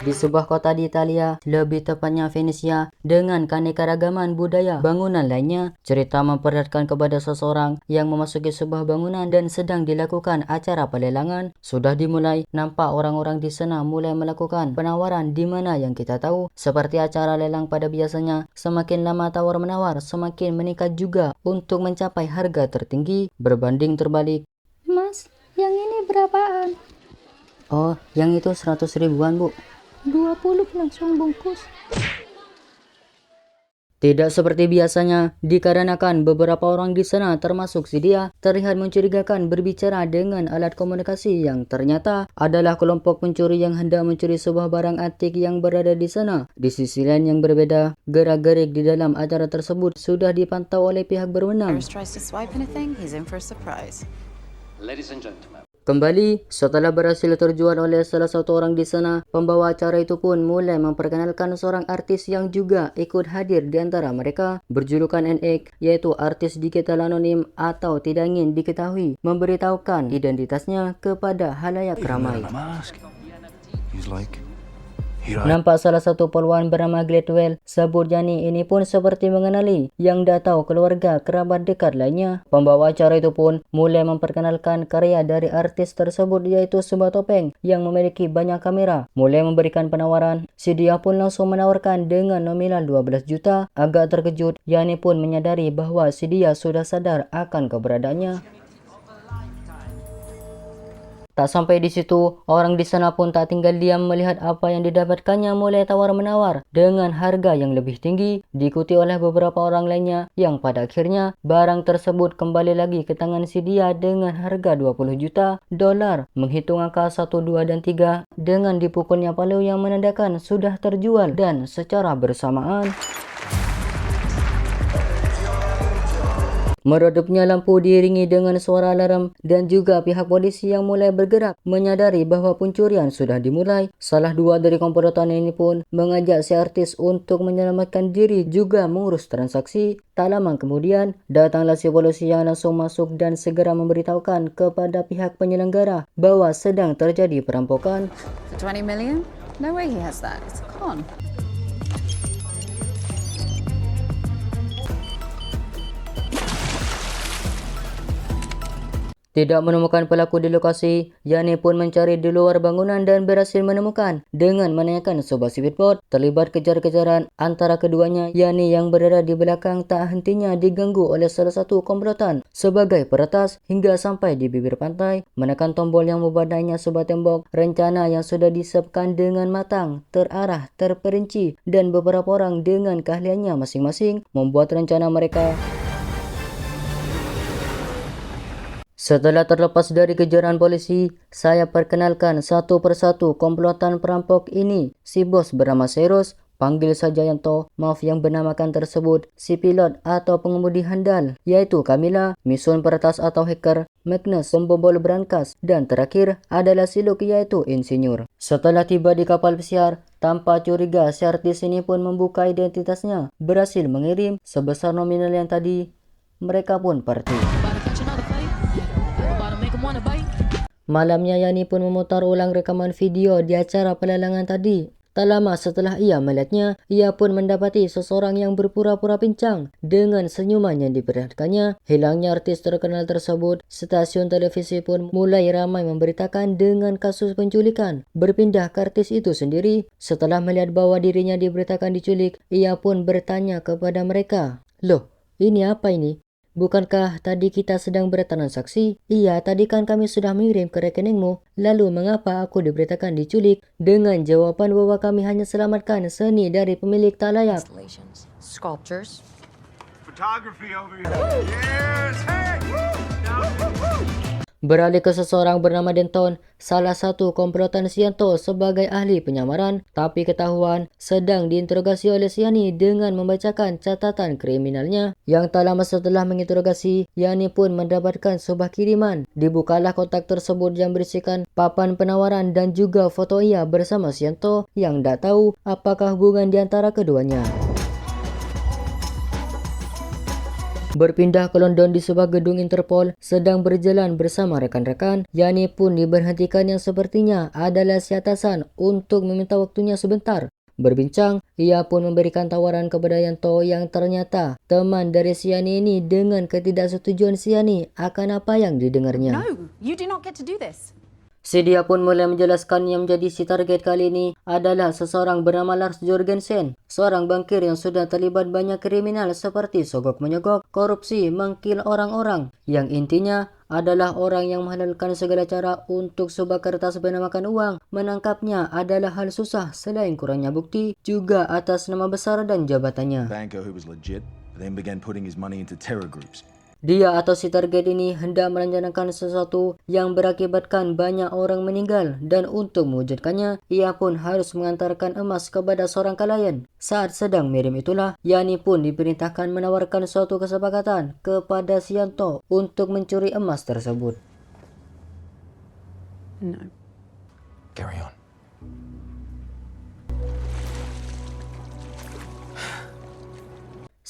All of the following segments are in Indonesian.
di sebuah kota di Italia, lebih tepatnya Venesia, dengan keanekaragaman budaya bangunan lainnya. Cerita memperlihatkan kepada seseorang yang memasuki sebuah bangunan dan sedang dilakukan acara pelelangan. Sudah dimulai, nampak orang-orang di sana mulai melakukan penawaran di mana yang kita tahu, seperti acara lelang pada biasanya, semakin lama tawar-menawar semakin meningkat juga untuk mencapai harga tertinggi berbanding terbalik. Mas, yang ini berapaan? Oh, yang itu 100 ribuan, Bu. 20 langsung bungkus. Tidak seperti biasanya, dikarenakan beberapa orang di sana termasuk si dia terlihat mencurigakan berbicara dengan alat komunikasi yang ternyata adalah kelompok pencuri yang hendak mencuri sebuah barang antik yang berada di sana. Di sisi lain yang berbeda, gerak-gerik di dalam acara tersebut sudah dipantau oleh pihak berwenang. Kembali, setelah berhasil terjual oleh salah satu orang di sana, pembawa acara itu pun mulai memperkenalkan seorang artis yang juga ikut hadir di antara mereka, berjulukan NX, yaitu artis digital anonim atau tidak ingin diketahui, memberitahukan identitasnya kepada halayak ramai. Nampak salah satu poluan bernama Gladwell, sebut Jani ini pun seperti mengenali yang dah tahu keluarga kerabat dekat lainnya. Pembawa acara itu pun mulai memperkenalkan karya dari artis tersebut, yaitu sebuah topeng yang memiliki banyak kamera. Mulai memberikan penawaran, si dia pun langsung menawarkan dengan nominal 12 juta. Agak terkejut, Yani pun menyadari bahwa si dia sudah sadar akan keberadaannya. Tak sampai di situ, orang di sana pun tak tinggal diam melihat apa yang didapatkannya mulai tawar-menawar dengan harga yang lebih tinggi, diikuti oleh beberapa orang lainnya yang pada akhirnya barang tersebut kembali lagi ke tangan si dia dengan harga 20 juta dolar. Menghitung angka 1, 2, dan 3 dengan dipukulnya palu yang menandakan sudah terjual dan secara bersamaan meredupnya lampu diiringi dengan suara alarm dan juga pihak polisi yang mulai bergerak menyadari bahwa pencurian sudah dimulai. Salah dua dari komplotan ini pun mengajak si artis untuk menyelamatkan diri juga mengurus transaksi. Tak lama kemudian, datanglah si polisi yang langsung masuk dan segera memberitahukan kepada pihak penyelenggara bahwa sedang terjadi perampokan. 20 million? No way he has that. It's a con. Tidak menemukan pelaku di lokasi, Yani pun mencari di luar bangunan dan berhasil menemukan dengan menanyakan sebuah speedboat. Terlibat kejar-kejaran antara keduanya. Yani yang berada di belakang tak hentinya diganggu oleh salah satu komplotan sebagai peretas hingga sampai di bibir pantai, menekan tombol yang membuatnya sebuah tembok. Rencana yang sudah disiapkan dengan matang, terarah, terperinci, dan beberapa orang dengan keahliannya masing-masing membuat rencana mereka. Setelah terlepas dari kejaran polisi, saya perkenalkan satu persatu komplotan perampok ini. Si bos bernama Cyrus, panggil saja Yanto, maaf yang bernamakan tersebut. Si pilot atau pengemudi handal, yaitu Camilla, Mission peretas atau hacker, Magnus, pembobol brankas, dan terakhir adalah si Luke, yaitu insinyur. Setelah tiba di kapal pesiar, tanpa curiga si artis ini pun membuka identitasnya, berhasil mengirim sebesar nominal yang tadi. Mereka pun pergi. Malamnya Yani pun memutar ulang rekaman video di acara pelelangan tadi. Tak lama setelah ia melihatnya, ia pun mendapati seseorang yang berpura-pura pincang dengan senyuman yang diperlihatkannya. Hilangnya artis terkenal tersebut, stasiun televisi pun mulai ramai memberitakan dengan kasus penculikan. Berpindah ke artis itu sendiri. Setelah melihat bahwa dirinya diberitakan diculik, ia pun bertanya kepada mereka, "Loh, ini apa ini? Bukankah tadi kita sedang bertransaksi?" "Iya, tadi kan kami sudah mengirim ke rekeningmu. Lalu mengapa aku diberitakan diculik?" Dengan jawaban bahwa kami hanya selamatkan seni dari pemilik tak layak. Sculptures. Photography over here. Yes, hey! Beralih ke seseorang bernama Denton, salah satu komplotan Sianto sebagai ahli penyamaran, tapi ketahuan sedang diinterogasi oleh Yani dengan membacakan catatan kriminalnya. Yang tak lama setelah menginterogasi, Yani pun mendapatkan sebuah kiriman. Dibukalah kotak tersebut yang berisikan papan penawaran dan juga foto ia bersama Sianto yang tak tahu apakah hubungan di antara keduanya. Berpindah ke London di sebuah gedung Interpol, sedang berjalan bersama rekan-rekan. Yani pun diberhentikan yang sepertinya adalah si atasan untuk meminta waktunya sebentar. Berbincang, ia pun memberikan tawaran kepada Yanto yang ternyata teman dari si Yani ini dengan ketidaksetujuan si Yani akan apa yang didengarnya. No, you do not get to do this. Si dia pun mulai menjelaskan yang menjadi si target kali ini adalah seseorang bernama Lars Jorgensen, seorang bankir yang sudah terlibat banyak kriminal seperti sogok menyogok, korupsi, mengkill orang-orang, yang intinya adalah orang yang menghalalkan segala cara untuk sebuah kertas bernamakan uang. Menangkapnya adalah hal susah selain kurangnya bukti, juga atas nama besar dan jabatannya. Banker who was legit, then began putting his money into terror groups. Dia atau si target ini hendak merencanakan sesuatu yang berakibatkan banyak orang meninggal, dan untuk mewujudkannya, ia pun harus mengantarkan emas kepada seorang klien. Saat sedang mirim itulah, Yani pun diperintahkan menawarkan suatu kesepakatan kepada si Yanto untuk mencuri emas tersebut. No. Carry on.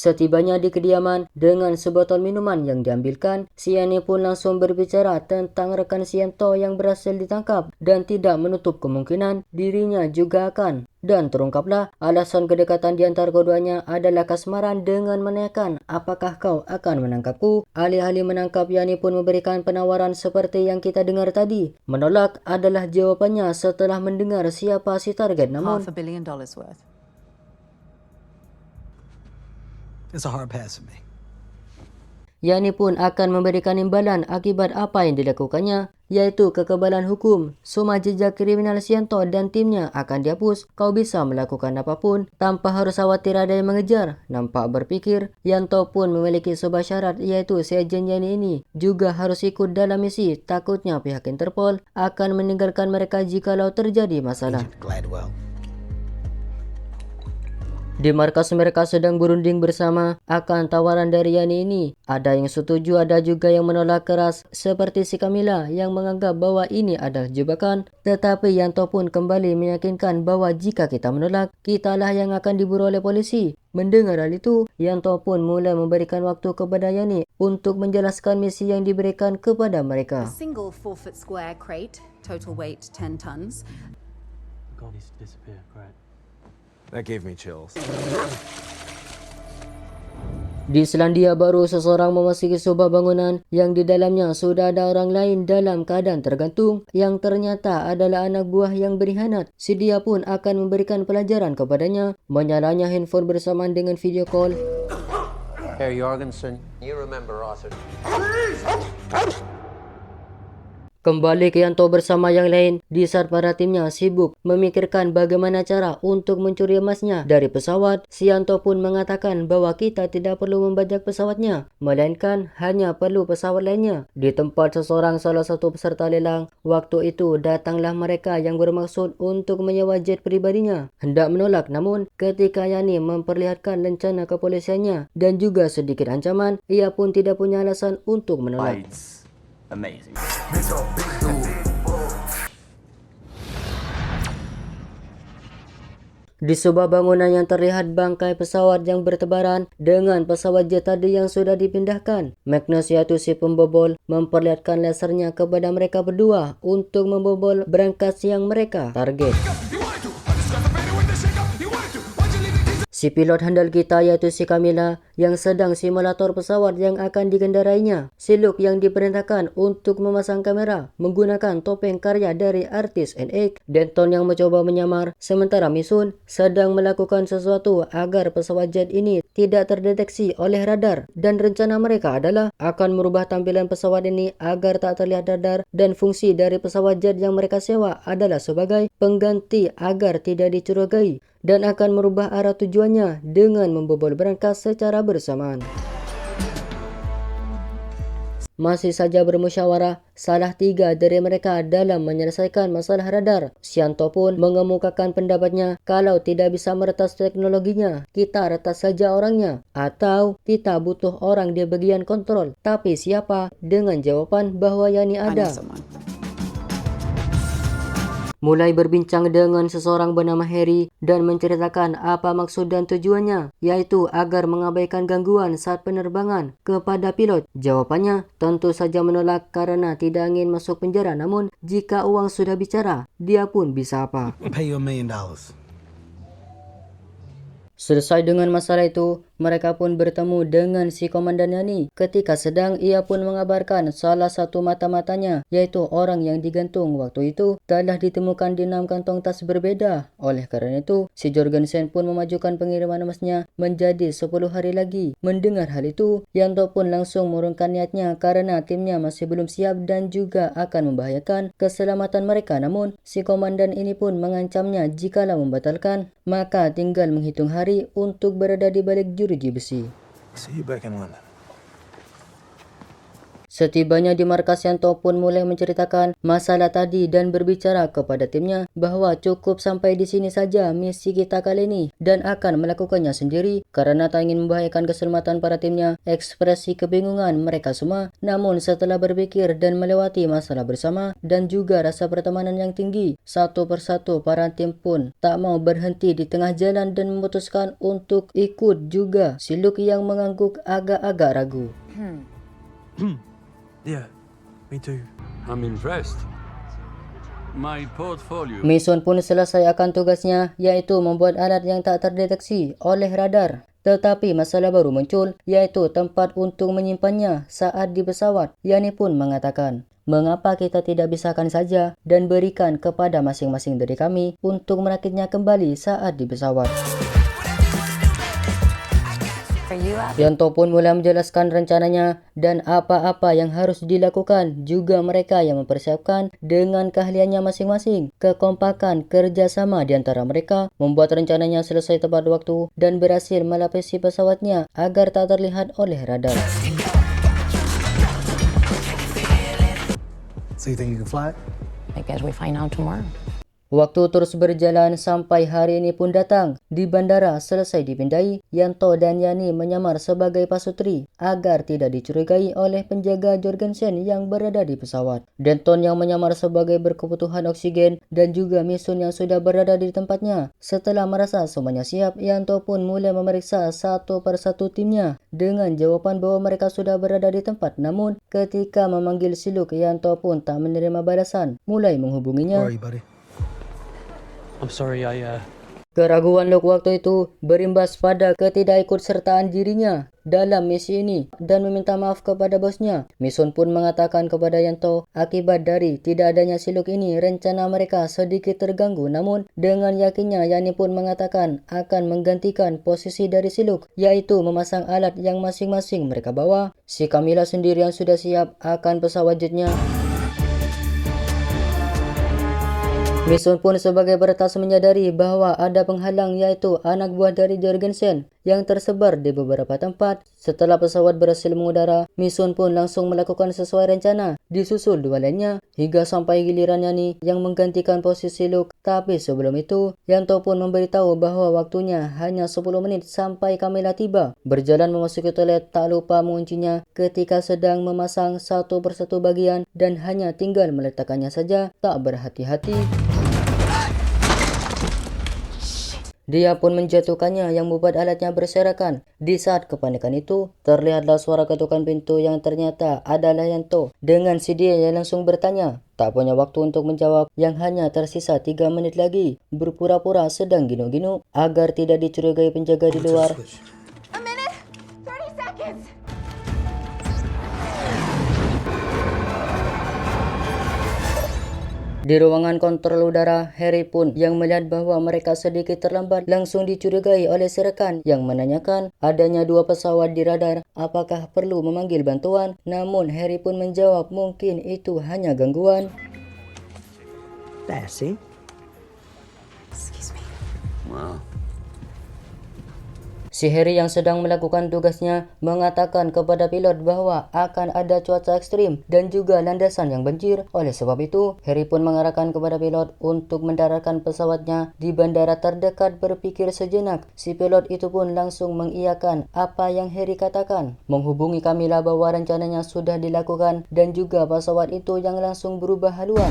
Setibanya di kediaman dengan sebotol minuman yang diambilkan, si Yani pun langsung berbicara tentang rekan si Yanto yang berhasil ditangkap dan tidak menutup kemungkinan dirinya juga akan. Dan terungkaplah alasan kedekatan di antara keduanya adalah kasmaran dengan menanyakan apakah kau akan menangkapku. Alih-alih menangkap, Yani pun memberikan penawaran seperti yang kita dengar tadi. Menolak adalah jawabannya setelah mendengar siapa si target, namun $500 million worth. It's a hard pass for me. Yani pun akan memberikan imbalan akibat apa yang dilakukannya, yaitu kekebalan hukum. Semua jejak kriminal si Yanto dan timnya akan dihapus. Kau bisa melakukan apapun tanpa harus khawatir ada yang mengejar. Nampak berpikir, Yanto pun memiliki sebuah syarat, yaitu si agen Yani ini juga harus ikut dalam misi. Takutnya pihak Interpol akan meninggalkan mereka jikalau terjadi masalah. Agent Gladwell. Di markas mereka sedang berunding bersama akan tawaran dari Yani ini. Ada yang setuju, ada juga yang menolak keras, seperti si Camilla yang menganggap bahwa ini adalah jebakan. Tetapi Yanto pun kembali meyakinkan bahwa jika kita menolak, kitalah yang akan diburu oleh polisi. Mendengar hal itu, Yanto pun mulai memberikan waktu kepada Yani untuk menjelaskan misi yang diberikan kepada mereka. A single 4-foot square crate, total weight 10 tons. God, he's disappeared. Great. That gave me chills. Di Selandia Baru, seseorang memasuki sebuah bangunan yang di dalamnya sudah ada orang lain dalam keadaan tergantung, yang ternyata adalah anak buah yang berkhianat. Si dia pun akan memberikan pelajaran kepadanya. Menyalahnya handphone bersamaan dengan video call. Herr Jorgensen, you remember Arthur. Kembali ke Yanto bersama yang lain di saat para timnya sibuk memikirkan bagaimana cara untuk mencuri emasnya dari pesawat. Si Yanto pun mengatakan bahwa kita tidak perlu membajak pesawatnya, melainkan hanya perlu pesawat lainnya. Di tempat seseorang salah satu peserta lelang, waktu itu datanglah mereka yang bermaksud untuk menyewa jet pribadinya. Hendak menolak, namun ketika Yani memperlihatkan rencana kepolisiannya dan juga sedikit ancaman, ia pun tidak punya alasan untuk menolak. It's amazing. Di sebuah bangunan yang terlihat bangkai pesawat yang bertebaran dengan pesawat jet tadi yang sudah dipindahkan. Magnus, yaitu si pembobol, memperlihatkan lasernya kepada mereka berdua untuk membobol berangkas yang mereka target. Si pilot handal kita, yaitu si Camilla, yang sedang simulator pesawat yang akan dikendarainya. Si Luke yang diperintahkan untuk memasang kamera menggunakan topeng karya dari artis NX. Denton yang mencoba menyamar, sementara Misun sedang melakukan sesuatu agar pesawat jet ini tidak terdeteksi oleh radar. Dan rencana mereka adalah akan merubah tampilan pesawat ini agar tak terlihat radar, dan fungsi dari pesawat jet yang mereka sewa adalah sebagai pengganti agar tidak dicurigai, dan akan merubah arah tujuannya dengan membobol berangkas secara bersamaan. Masih saja bermusyawarah, salah tiga dari mereka dalam menyelesaikan masalah radar. Yanto pun mengemukakan pendapatnya, kalau tidak bisa meretas teknologinya, kita retas saja orangnya. Atau kita butuh orang di bagian kontrol. Tapi siapa? Dengan jawaban bahwa Yani I know ada. someone. mulai berbincang dengan seseorang bernama Harry dan menceritakan apa maksud dan tujuannya, yaitu agar mengabaikan gangguan saat penerbangan kepada pilot. Jawabannya tentu saja menolak karena tidak ingin masuk penjara, namun jika uang sudah bicara, dia pun bisa apa. I'll pay you $1 million. Selesai dengan masalah itu, mereka pun bertemu dengan si komandan Yani. Ketika sedang, ia pun mengabarkan salah satu mata-matanya, yaitu orang yang digantung waktu itu, telah ditemukan di 6 kantong tas berbeda. Oleh karena itu, si Jorgensen pun memajukan pengiriman emasnya menjadi 10 hari lagi. Mendengar hal itu, Yanto pun langsung mengurungkan niatnya karena timnya masih belum siap dan juga akan membahayakan keselamatan mereka. Namun, si komandan ini pun mengancamnya jikalau membatalkan, maka tinggal menghitung hari untuk berada di balik jeruji besi. See you back in London. Setibanya di markas, Yanto pun mulai menceritakan masalah tadi dan berbicara kepada timnya bahwa cukup sampai di sini saja misi kita kali ini dan akan melakukannya sendiri karena tak ingin membahayakan keselamatan para timnya. Ekspresi kebingungan mereka semua, namun setelah berpikir dan melewati masalah bersama dan juga rasa pertemanan yang tinggi, satu persatu para tim pun tak mau berhenti di tengah jalan dan memutuskan untuk ikut juga. Si Luke yang mengangguk agak-agak ragu. Yeah, me too. I'm impressed. My portfolio. Mason pun selesai akan tugasnya, yaitu membuat alat yang tak terdeteksi oleh radar. Tetapi masalah baru muncul, yaitu tempat untuk menyimpannya saat di pesawat. Yani pun mengatakan, mengapa kita tidak pisahkan saja dan berikan kepada masing-masing dari kami untuk merakitnya kembali saat di pesawat. Yanto pun mulai menjelaskan rencananya dan apa-apa yang harus dilakukan, juga mereka yang mempersiapkan dengan keahliannya masing-masing. Kekompakan kerjasama di antara mereka membuat rencananya selesai tepat waktu dan berhasil melapisi pesawatnya agar tak terlihat oleh radar. So you think you can fly it? I guess we find out tomorrow. Waktu terus berjalan sampai hari ini pun datang. Di bandara selesai dipindai, Yanto dan Yani menyamar sebagai pasutri agar tidak dicurigai oleh penjaga Jorgensen yang berada di pesawat. Denton yang menyamar sebagai berkebutuhan oksigen dan juga Mason yang sudah berada di tempatnya. Setelah merasa semuanya siap, Yanto pun mulai memeriksa satu persatu timnya dengan jawaban bahwa mereka sudah berada di tempat. Namun ketika memanggil si Luke, Yanto pun tak menerima balasan. Mulai menghubunginya. Where are you, buddy? I'm sorry, Keraguan Luke waktu itu berimbas pada ketidakikutsertaan dirinya dalam misi ini dan meminta maaf kepada bosnya. Mason pun mengatakan kepada Yanto akibat dari tidak adanya si Luke ini rencana mereka sedikit terganggu, namun dengan yakinnya Yani pun mengatakan akan menggantikan posisi dari si Luke, yaitu memasang alat yang masing-masing mereka bawa. Si Camilla sendiri yang sudah siap akan pesawat jetnya. Mason pun sebagai peretas menyadari bahwa ada penghalang, yaitu anak buah dari Jorgensen yang tersebar di beberapa tempat. Setelah pesawat berhasil mengudara, Mason pun langsung melakukan sesuai rencana, disusul dua lainnya hingga sampai giliran Yani yang menggantikan posisi Luke. Tapi sebelum itu, Yanto pun memberitahu bahwa waktunya hanya 10 menit sampai Camilla tiba. Berjalan memasuki toilet, tak lupa menguncinya ketika sedang memasang satu persatu bagian dan hanya tinggal meletakkannya saja, tak berhati-hati. Dia pun menjatuhkannya yang membuat alatnya berserakan. Di saat kepanikan itu, terlihatlah suara ketukan pintu yang ternyata adalah Yanto. Dengan si dia yang langsung bertanya, tak punya waktu untuk menjawab yang hanya tersisa 3 menit lagi. Berpura-pura sedang ginu-ginu agar tidak dicurigai penjaga di luar. A minute, 30 seconds. Di ruangan kontrol udara, Harry pun yang melihat bahwa mereka sedikit terlambat langsung dicurigai oleh si rekan yang menanyakan adanya 2 pesawat di radar, apakah perlu memanggil bantuan. Namun Harry pun menjawab mungkin itu hanya gangguan. Darcy? Excuse me. Wow. Si Harry yang sedang melakukan tugasnya mengatakan kepada pilot bahwa akan ada cuaca ekstrim dan juga landasan yang banjir. Oleh sebab itu, Harry pun mengarahkan kepada pilot untuk mendaratkan pesawatnya di bandara terdekat. Berpikir sejenak, si pilot itu pun langsung mengiyakan apa yang Harry katakan. Menghubungi Camilla bahwa rencananya sudah dilakukan dan juga pesawat itu yang langsung berubah haluan.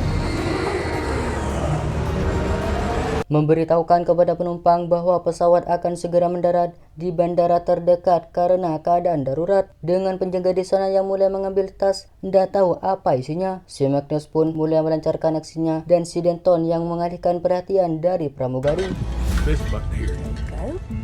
memberitahukan kepada penumpang bahwa pesawat akan segera mendarat di bandara terdekat karena keadaan darurat. Dengan penjaga di sana yang mulai mengambil tas, tidak tahu apa isinya, si Magnus pun mulai melancarkan aksinya dan si Denton yang mengalihkan perhatian dari pramugari. This button here.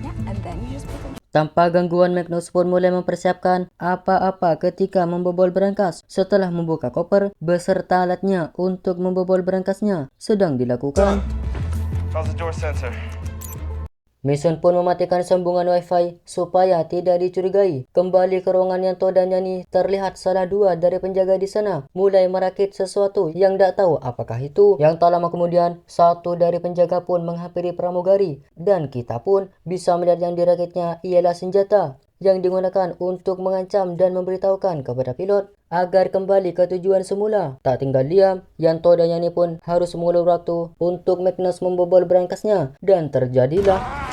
Yeah, and then you just pick them. Tanpa gangguan, Magnus pun mulai mempersiapkan apa-apa ketika membobol berangkas. Setelah membuka koper, beserta alatnya untuk membobol berangkasnya sedang dilakukan. How's the door sensor? Mason pun mematikan sambungan wifi supaya tidak dicurigai. Kembali ke ruangan Yanto dan Yani, terlihat salah dua dari penjaga di sana mulai merakit sesuatu yang tidak tahu apakah itu. Yang tak lama kemudian, satu dari penjaga pun menghampiri pramugari dan kita pun bisa melihat yang dirakitnya ialah senjata yang digunakan untuk mengancam dan memberitahukan kepada pilot agar kembali ke tujuan semula. Tak tinggal diam, Yanto dan Yani pun harus mengulur waktu untuk Magnus membobol berangkasnya dan terjadilah.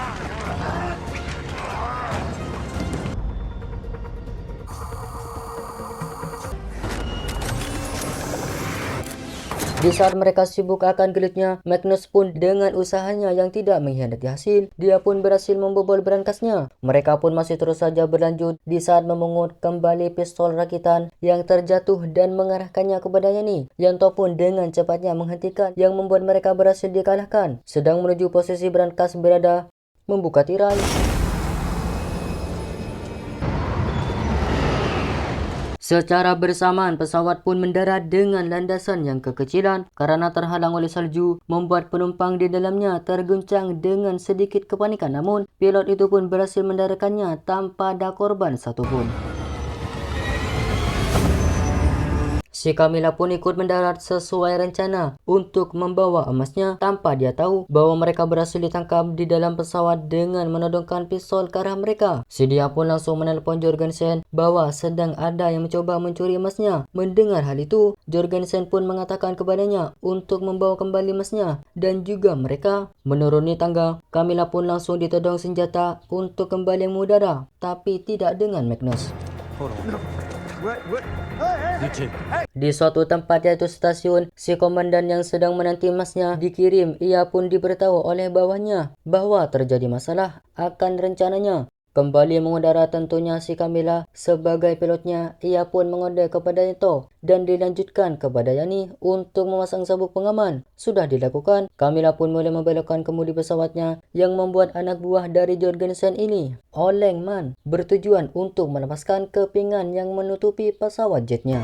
Di saat mereka sibuk akan gelitnya, Magnus pun dengan usahanya yang tidak mengkhianati hasil, dia pun berhasil membobol berangkasnya. Mereka pun masih terus saja berlanjut di saat memungut kembali pistol rakitan yang terjatuh dan mengarahkannya kepada Yani. Yanto pun dengan cepatnya menghentikan yang membuat mereka berhasil dikalahkan. Sedang menuju posisi berangkas berada membuka tirai. Secara bersamaan, pesawat pun mendarat dengan landasan yang kekecilan karena terhalang oleh salju, membuat penumpang di dalamnya terguncang dengan sedikit kepanikan. Namun, pilot itu pun berhasil mendaratkannya tanpa ada korban satupun. Si Camilla pun ikut mendarat sesuai rencana untuk membawa emasnya tanpa dia tahu bahwa mereka berhasil ditangkap di dalam pesawat dengan menodongkan pistol ke arah mereka. Si dia pun langsung menelpon Jorgensen bahwa sedang ada yang mencoba mencuri emasnya. Mendengar hal itu, Jorgensen pun mengatakan kepadanya untuk membawa kembali emasnya dan juga mereka. Menuruni tangga, Camilla pun langsung ditodong senjata untuk kembali mengudara, tapi tidak dengan Magnus. Di suatu tempat yaitu stasiun, si komandan yang sedang menanti emasnya dikirim. Ia pun diberitahu oleh bawahnya bahwa terjadi masalah akan rencananya kembali mengudara. Tentunya si Camilla sebagai pilotnya, ia pun mengode kepada Yanto dan dilanjutkan kepada Yani untuk memasang sabuk pengaman. Sudah dilakukan, Camilla pun mulai membelokkan kemudi pesawatnya yang membuat anak buah dari Jorgensen ini, oleng man, bertujuan untuk melepaskan kepingan yang menutupi pesawat jetnya.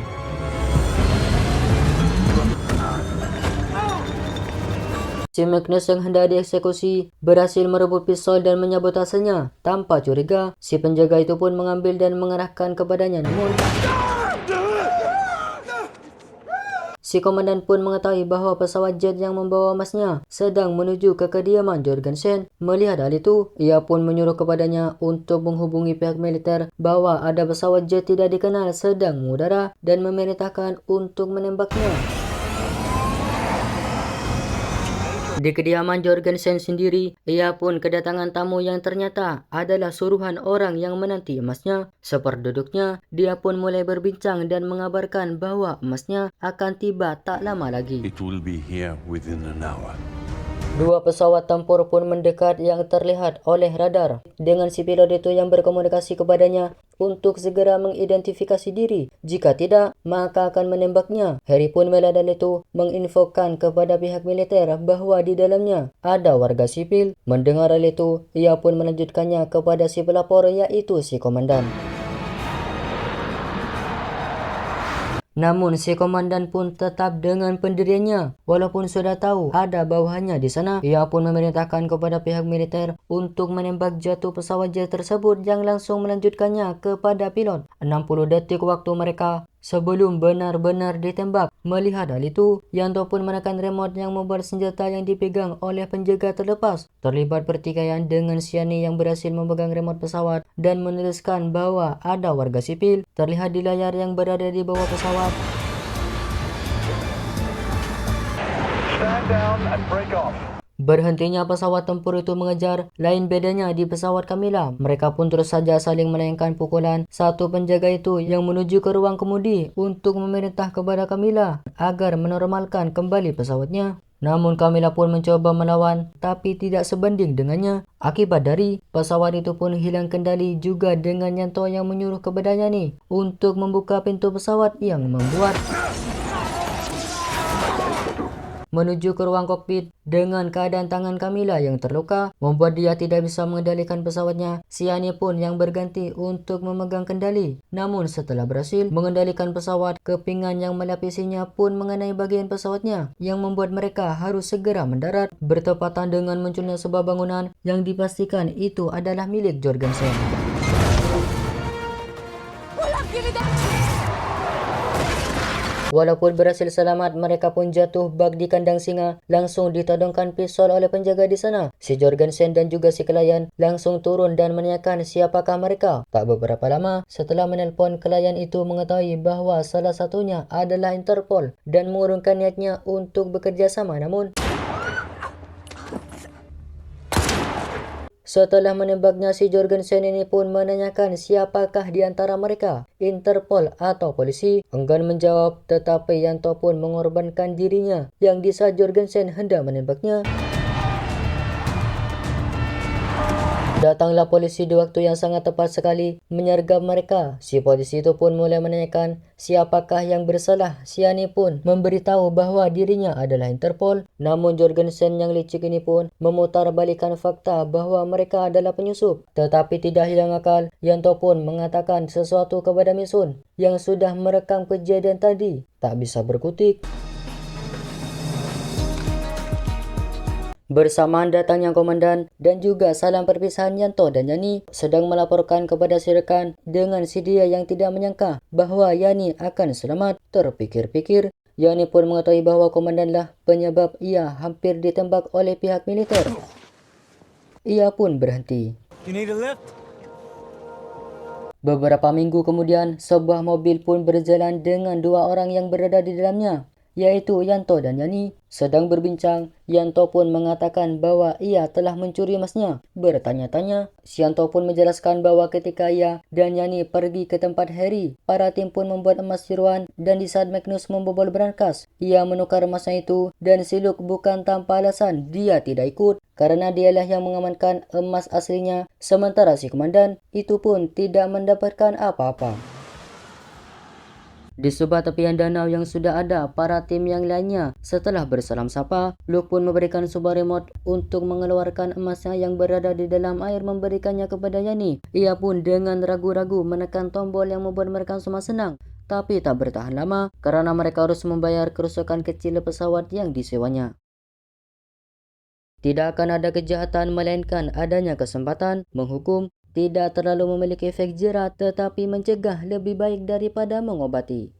Si Magnus yang hendak dieksekusi berhasil merebut pistol dan menyabotasenya. Tanpa curiga, si penjaga itu pun mengambil dan mengarahkan kepadanya. Namun, si komandan pun mengetahui bahwa pesawat jet yang membawa emasnya sedang menuju ke kediaman Jorgensen. Melihat hal itu, ia pun menyuruh kepadanya untuk menghubungi pihak militer bahwa ada pesawat jet tidak dikenal sedang mengudara dan memerintahkan untuk menembaknya. Di kediaman Jorgensen sendiri, ia pun kedatangan tamu yang ternyata adalah suruhan orang yang menanti emasnya. Seperduduknya, dia pun mulai berbincang dan mengabarkan bahwa emasnya akan tiba tak lama lagi. It will be here within an hour. Dua pesawat tempur pun mendekat yang terlihat oleh radar dengan si pilot itu yang berkomunikasi kepadanya untuk segera mengidentifikasi diri. Jika tidak, maka akan menembaknya. Harry pun melihat hal itu menginfokan kepada pihak militer bahwa di dalamnya ada warga sipil. Mendengar hal itu, ia pun melanjutkannya kepada si pelapor yaitu si komandan. Namun si komandan pun tetap dengan pendiriannya. Walaupun sudah tahu ada bawahannya di sana, ia pun memerintahkan kepada pihak militer untuk menembak jatuh pesawat jet tersebut yang langsung melanjutkannya kepada pilot. 60 detik waktu mereka sebelum benar-benar ditembak. Melihat hal itu, Yanto pun menekan remote yang membuat senjata yang dipegang oleh penjaga terlepas. Terlibat pertikaian dengan Yani yang berhasil memegang remote pesawat dan menuliskan bahwa ada warga sipil terlihat di layar yang berada di bawah pesawat. Stand down and break off. Berhentinya pesawat tempur itu mengejar, lain bedanya di pesawat Camilla. Mereka pun terus saja saling melayangkan pukulan. Satu penjaga itu yang menuju ke ruang kemudi untuk memerintah kepada Camilla agar menormalkan kembali pesawatnya. Namun Camilla pun mencoba melawan tapi tidak sebanding dengannya. Akibat dari pesawat itu pun hilang kendali juga dengan Yanto yang menyuruh kepadanya nih untuk membuka pintu pesawat yang membuat menuju ke ruang kokpit. Dengan keadaan tangan Camilla yang terluka membuat dia tidak bisa mengendalikan pesawatnya. Siani pun yang berganti untuk memegang kendali. Namun setelah berhasil mengendalikan pesawat, kepingan yang melapisinya pun mengenai bagian pesawatnya yang membuat mereka harus segera mendarat bertepatan dengan munculnya sebuah bangunan yang dipastikan itu adalah milik Jorgensen. Walaupun berhasil selamat, mereka pun jatuh bak di kandang singa. Langsung ditodongkan pistol oleh penjaga di sana. Si Jorgensen dan juga si klien langsung turun dan menanyakan siapakah mereka. Tak beberapa lama setelah menelpon, klien itu mengetahui bahwa salah satunya adalah Interpol dan mengurungkan niatnya untuk bekerja sama. Namun setelah menembaknya, si Jorgensen ini pun menanyakan siapakah di antara mereka, Interpol atau polisi. Enggan menjawab, tetapi Yanto pun mengorbankan dirinya yang di saat Jorgensen hendak menembaknya. Datanglah polisi di waktu yang sangat tepat sekali menyergap mereka. Si polisi itu pun mulai menanyakan siapakah yang bersalah. Siani pun memberitahu bahwa dirinya adalah Interpol. Namun Jorgensen yang licik ini pun memutarbalikan fakta bahwa mereka adalah penyusup. Tetapi tidak hilang akal, Yanto pun mengatakan sesuatu kepada Misun yang sudah merekam kejadian tadi. Tak bisa berkutik. Bersamaan datangnya komandan dan juga salam perpisahan, Yanto dan Yani sedang melaporkan kepada si rekan dengan si dia yang tidak menyangka bahwa Yani akan selamat. Terpikir-pikir, Yani pun mengetahui bahwa komandanlah penyebab ia hampir ditembak oleh pihak militer. Ia pun berhenti. You need a lift? Beberapa minggu kemudian, sebuah mobil pun berjalan dengan dua orang yang berada di dalamnya, yaitu Yanto dan Yani. Sedang berbincang, Yanto pun mengatakan bahwa ia telah mencuri emasnya. Bertanya-tanya, Yanto pun menjelaskan bahwa ketika ia dan Yani pergi ke tempat Harry, para tim pun membuat emas tiruan dan di saat Magnus membobol berangkas, ia menukar emasnya itu dan si Luke bukan tanpa alasan dia tidak ikut karena dialah yang mengamankan emas aslinya, sementara si komandan itu pun tidak mendapatkan apa-apa. Di sebuah tepian danau yang sudah ada para tim yang lainnya. Setelah bersalam sapa, Luke pun memberikan sebuah remote untuk mengeluarkan emasnya yang berada di dalam air, memberikannya kepada Yani. Ia pun dengan ragu-ragu menekan tombol yang membuat mereka semua senang. Tapi tak bertahan lama karena mereka harus membayar kerusakan kecil pesawat yang disewanya. Tidak akan ada kejahatan melainkan adanya kesempatan. Menghukum tidak terlalu memiliki efek jerat, tetapi mencegah lebih baik daripada mengobati.